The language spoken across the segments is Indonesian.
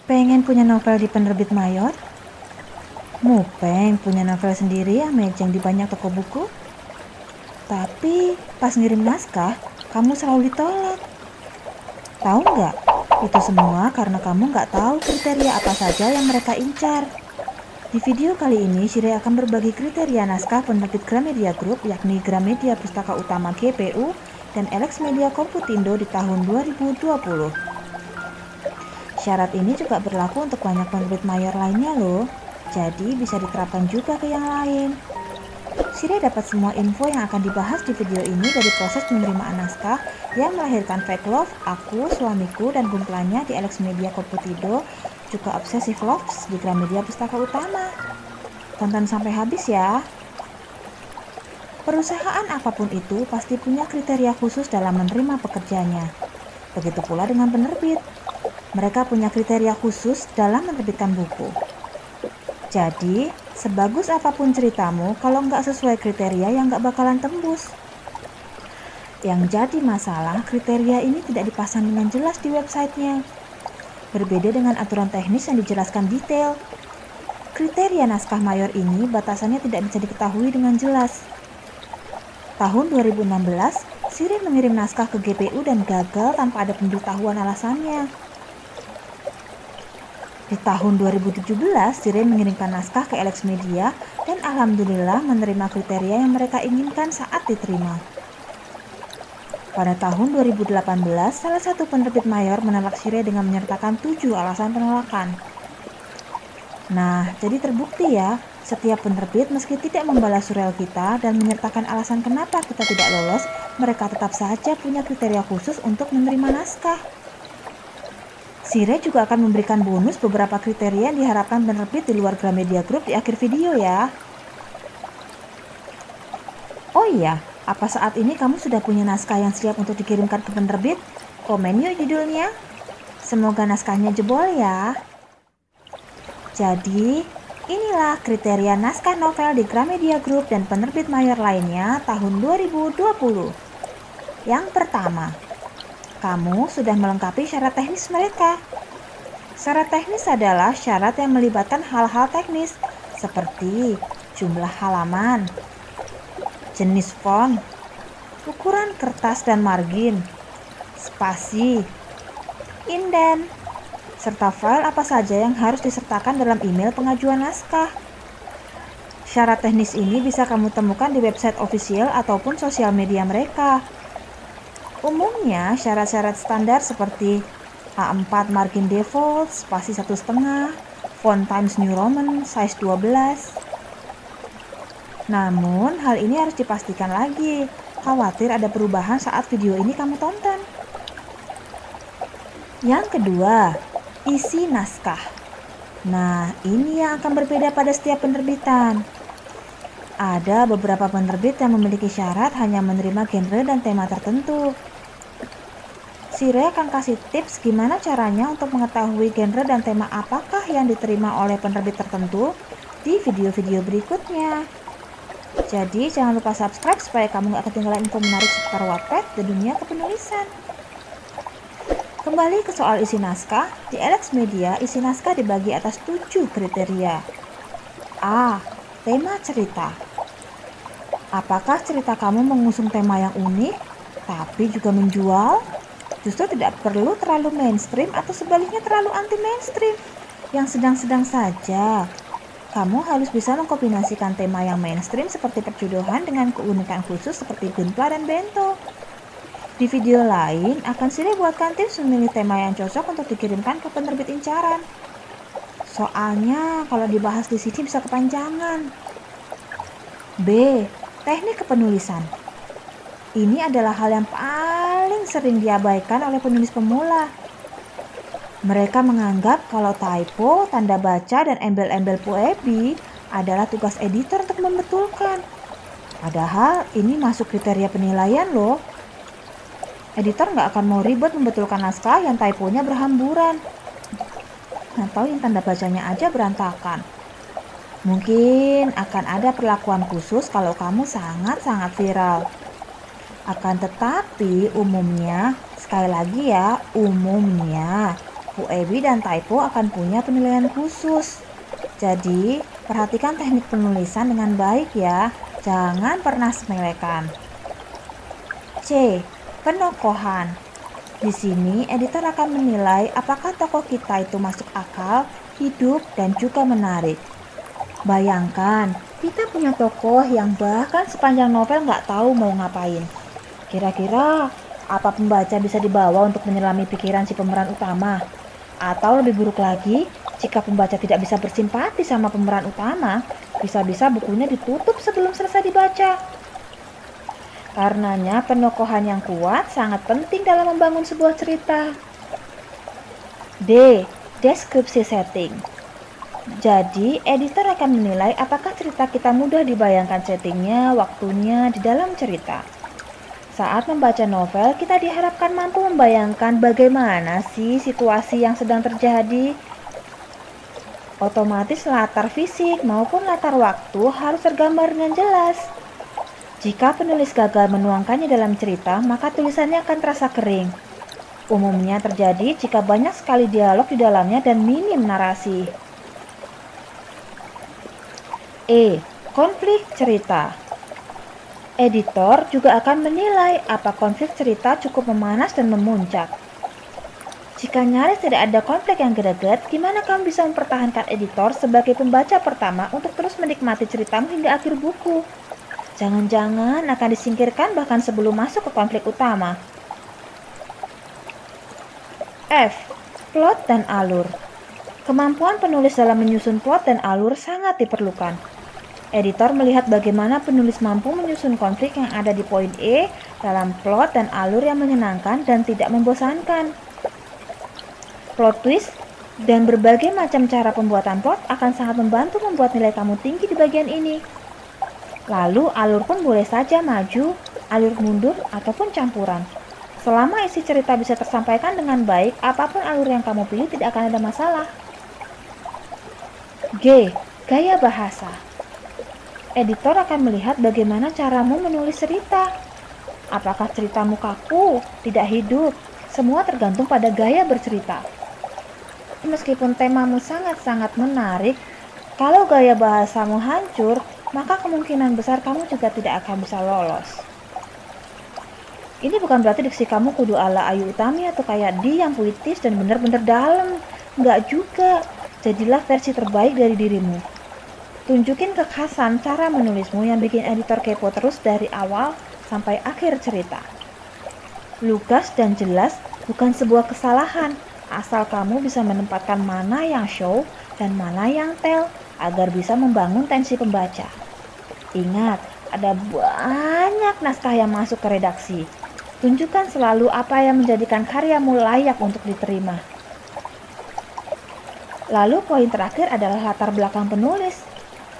Pengen punya novel di penerbit mayor? Mupeng punya novel sendiri yang mejeng di banyak toko buku? Tapi pas ngirim naskah, kamu selalu ditolak. Tahu nggak? Itu semua karena kamu nggak tahu kriteria apa saja yang mereka incar. Di video kali ini, Shire akan berbagi kriteria naskah penerbit Gramedia Group, yakni Gramedia Pustaka Utama GPU dan Elex Media Komputindo di tahun 2020. Syarat ini juga berlaku untuk banyak penerbit mayor lainnya loh, jadi bisa diterapkan juga ke yang lain. Shire dapat semua info yang akan dibahas di video ini dari proses penerimaan naskah yang melahirkan fake love, aku, suamiku, dan kumpulannya di Elex Media Komputindo, juga obsesif love di Gramedia Pustaka Utama. Tonton sampai habis ya. Perusahaan apapun itu pasti punya kriteria khusus dalam menerima pekerjanya. Begitu pula dengan penerbit. Mereka punya kriteria khusus dalam menerbitkan buku. Jadi, sebagus apapun ceritamu, kalau nggak sesuai kriteria yang nggak bakalan tembus. Yang jadi masalah, kriteria ini tidak dipasang dengan jelas di websitenya. Berbeda dengan aturan teknis yang dijelaskan detail. Kriteria naskah mayor ini batasannya tidak bisa diketahui dengan jelas. Tahun 2016, Shire mengirim naskah ke GPU dan gagal tanpa ada pemberitahuan alasannya. Di tahun 2017, Shire mengirimkan naskah ke Elex Media dan alhamdulillah menerima kriteria yang mereka inginkan saat diterima. Pada tahun 2018, salah satu penerbit mayor menolak Shire dengan menyertakan 7 alasan penolakan. Nah, jadi terbukti ya, setiap penerbit meski tidak membalas surel kita dan menyertakan alasan kenapa kita tidak lolos, mereka tetap saja punya kriteria khusus untuk menerima naskah. Shire juga akan memberikan bonus beberapa kriteria yang diharapkan penerbit di luar Gramedia Group di akhir video ya. Oh iya, apa saat ini kamu sudah punya naskah yang siap untuk dikirimkan ke penerbit? Komen yuk judulnya. Semoga naskahnya jebol ya. Jadi, inilah kriteria naskah novel di Gramedia Group dan penerbit mayor lainnya tahun 2020. Yang pertama, kamu sudah melengkapi syarat teknis mereka. Syarat teknis adalah syarat yang melibatkan hal-hal teknis seperti jumlah halaman, jenis font, ukuran kertas dan margin, spasi, indent, serta file apa saja yang harus disertakan dalam email pengajuan naskah. Syarat teknis ini bisa kamu temukan di website official ataupun sosial media mereka. Umumnya, syarat-syarat standar seperti A4 margin default, spasi 1,5, font Times New Roman, size 12. Namun, hal ini harus dipastikan lagi, khawatir ada perubahan saat video ini kamu tonton. Yang kedua, isi naskah. Nah, ini yang akan berbeda pada setiap penerbitan. Ada beberapa penerbit yang memiliki syarat hanya menerima genre dan tema tertentu. Shire akan kasih tips gimana caranya untuk mengetahui genre dan tema apakah yang diterima oleh penerbit tertentu di video-video berikutnya. Jadi jangan lupa subscribe supaya kamu gak ketinggalan info menarik seputar Wattpad dan dunia kepenulisan. Kembali ke soal isi naskah, di Elex Media isi naskah dibagi atas 7 kriteria. A. Tema cerita. Apakah cerita kamu mengusung tema yang unik, tapi juga menjual? Justru tidak perlu terlalu mainstream atau sebaliknya terlalu anti-mainstream, yang sedang-sedang saja. Kamu harus bisa mengkombinasikan tema yang mainstream seperti perjodohan dengan keunikan khusus seperti Gunpla dan Bento. Di video lain, akan Shire buatkan tips memilih tema yang cocok untuk dikirimkan ke penerbit incaran. Soalnya kalau dibahas di sini bisa kepanjangan. B. Teknik kepenulisan. Ini adalah hal yang paling sering diabaikan oleh penulis pemula. Mereka menganggap kalau typo, tanda baca, dan embel-embel puebi adalah tugas editor untuk membetulkan. Padahal ini masuk kriteria penilaian loh. Editor nggak akan mau ribet membetulkan naskah yang typonya berhamburan. Atau yang tanda bacanya aja berantakan. Mungkin akan ada perlakuan khusus kalau kamu sangat-sangat viral. Akan tetapi umumnya, sekali lagi ya, umumnya Bu Ewi dan Taipo akan punya penilaian khusus. Jadi, perhatikan teknik penulisan dengan baik ya. Jangan pernah sepelekan. C. Penokohan. Di sini, editor akan menilai apakah tokoh kita itu masuk akal, hidup, dan juga menarik. Bayangkan, kita punya tokoh yang bahkan sepanjang novel nggak tahu mau ngapain. Kira-kira, apa pembaca bisa dibawa untuk menyelami pikiran si pemeran utama? Atau lebih buruk lagi, jika pembaca tidak bisa bersimpati sama pemeran utama, bisa-bisa bukunya ditutup sebelum selesai dibaca. Karenanya, penokohan yang kuat sangat penting dalam membangun sebuah cerita. D. Deskripsi setting. Jadi, editor akan menilai apakah cerita kita mudah dibayangkan settingnya, waktunya di dalam cerita. Saat membaca novel, kita diharapkan mampu membayangkan bagaimana sih situasi yang sedang terjadi. Otomatis latar fisik maupun latar waktu harus tergambar dengan jelas. Jika penulis gagal menuangkannya dalam cerita, maka tulisannya akan terasa kering. Umumnya terjadi jika banyak sekali dialog di dalamnya dan minim narasi. E. Konflik cerita. Editor juga akan menilai apa konflik cerita cukup memanas dan memuncak. Jika nyaris tidak ada konflik yang greget, gimana kamu bisa mempertahankan editor sebagai pembaca pertama untuk terus menikmati ceritamu hingga akhir buku? Jangan-jangan akan disingkirkan bahkan sebelum masuk ke konflik utama. F. Plot dan alur. Kemampuan penulis dalam menyusun plot dan alur sangat diperlukan. Editor melihat bagaimana penulis mampu menyusun konflik yang ada di poin E dalam plot dan alur yang menyenangkan dan tidak membosankan. Plot twist dan berbagai macam cara pembuatan plot akan sangat membantu membuat nilai kamu tinggi di bagian ini. Lalu alur pun boleh saja maju, alur mundur, ataupun campuran. Selama isi cerita bisa tersampaikan dengan baik, apapun alur yang kamu pilih tidak akan ada masalah. G. Gaya bahasa. Editor akan melihat bagaimana caramu menulis cerita. Apakah ceritamu kaku, tidak hidup? Semua tergantung pada gaya bercerita. Meskipun temamu sangat-sangat menarik, kalau gaya bahasamu hancur, maka kemungkinan besar kamu juga tidak akan bisa lolos. Ini bukan berarti diksi kamu kudu ala Ayu Utami atau kayak Di yang puitis dan benar-benar dalam. Enggak juga. Jadilah versi terbaik dari dirimu. Tunjukin kekhasan cara menulismu yang bikin editor kepo terus dari awal sampai akhir cerita. Lugas dan jelas bukan sebuah kesalahan, asal kamu bisa menempatkan mana yang show dan mana yang tell agar bisa membangun tensi pembaca. Ingat, ada banyak naskah yang masuk ke redaksi. Tunjukkan selalu apa yang menjadikan karyamu layak untuk diterima. Lalu poin terakhir adalah latar belakang penulis.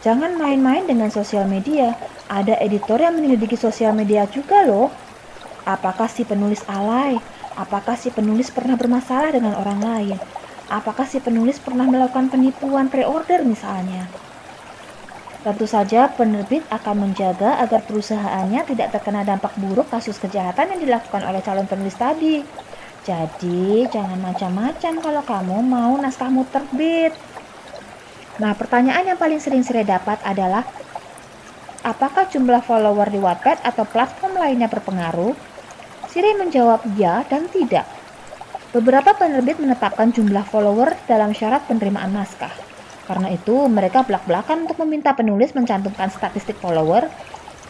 Jangan main-main dengan sosial media. Ada editor yang menyelidiki sosial media juga loh. Apakah si penulis alay? Apakah si penulis pernah bermasalah dengan orang lain? Apakah si penulis pernah melakukan penipuan pre-order misalnya? Tentu saja penerbit akan menjaga agar perusahaannya tidak terkena dampak buruk kasus kejahatan yang dilakukan oleh calon penulis tadi. Jadi, jangan macam-macam kalau kamu mau naskahmu terbit. Nah, pertanyaan yang paling sering saya dapat adalah, apakah jumlah follower di Wattpad atau platform lainnya berpengaruh? Siri menjawab ya dan tidak. Beberapa penerbit menetapkan jumlah follower dalam syarat penerimaan naskah. Karena itu, mereka belak-belakan untuk meminta penulis mencantumkan statistik follower,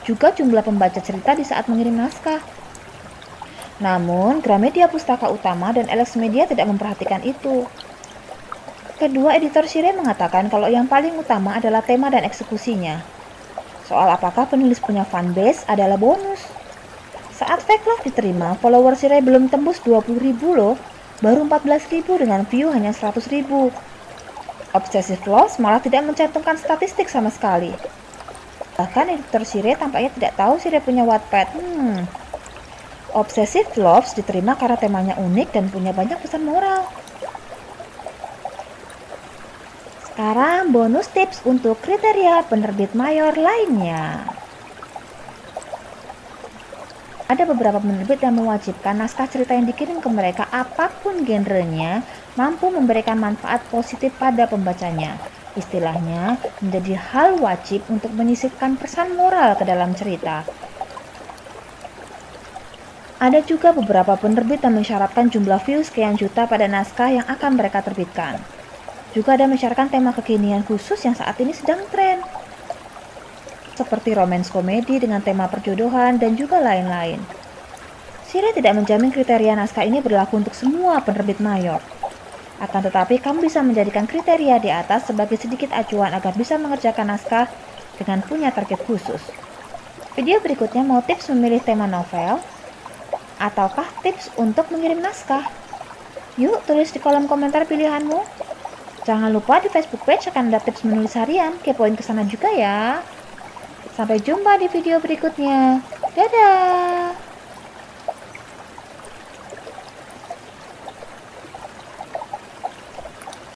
juga jumlah pembaca cerita di saat mengirim naskah. Namun, Gramedia Pustaka Utama dan Alex Media tidak memperhatikan itu. Kedua editor Shire mengatakan kalau yang paling utama adalah tema dan eksekusinya. Soal apakah penulis punya fanbase adalah bonus. Saat Fake Love diterima, follower Shire belum tembus 20.000 loh, baru 14.000 dengan view hanya 100.000. Obsessive Loves malah tidak mencantumkan statistik sama sekali. Bahkan editor Shire tampaknya tidak tahu Shire punya Wattpad. Obsessive Loves diterima karena temanya unik dan punya banyak pesan moral. Sekarang bonus tips untuk kriteria penerbit mayor lainnya. Ada beberapa penerbit yang mewajibkan naskah cerita yang dikirim ke mereka, apapun genrenya, mampu memberikan manfaat positif pada pembacanya. Istilahnya, menjadi hal wajib untuk menyisipkan pesan moral ke dalam cerita. Ada juga beberapa penerbit yang mensyaratkan jumlah view sekian juta pada naskah yang akan mereka terbitkan. Juga ada mensyaratkan tema kekinian khusus yang saat ini sedang tren, seperti romance komedi dengan tema perjodohan dan juga lain-lain. Sire tidak menjamin kriteria naskah ini berlaku untuk semua penerbit mayor. Akan tetapi, kamu bisa menjadikan kriteria di atas sebagai sedikit acuan agar bisa mengerjakan naskah dengan punya target khusus. Video berikutnya mau tips memilih tema novel, ataukah tips untuk mengirim naskah? Yuk, tulis di kolom komentar pilihanmu. Jangan lupa di Facebook page akan ada tips menulis harian, kepoin kesana juga ya. Sampai jumpa di video berikutnya. Dadah!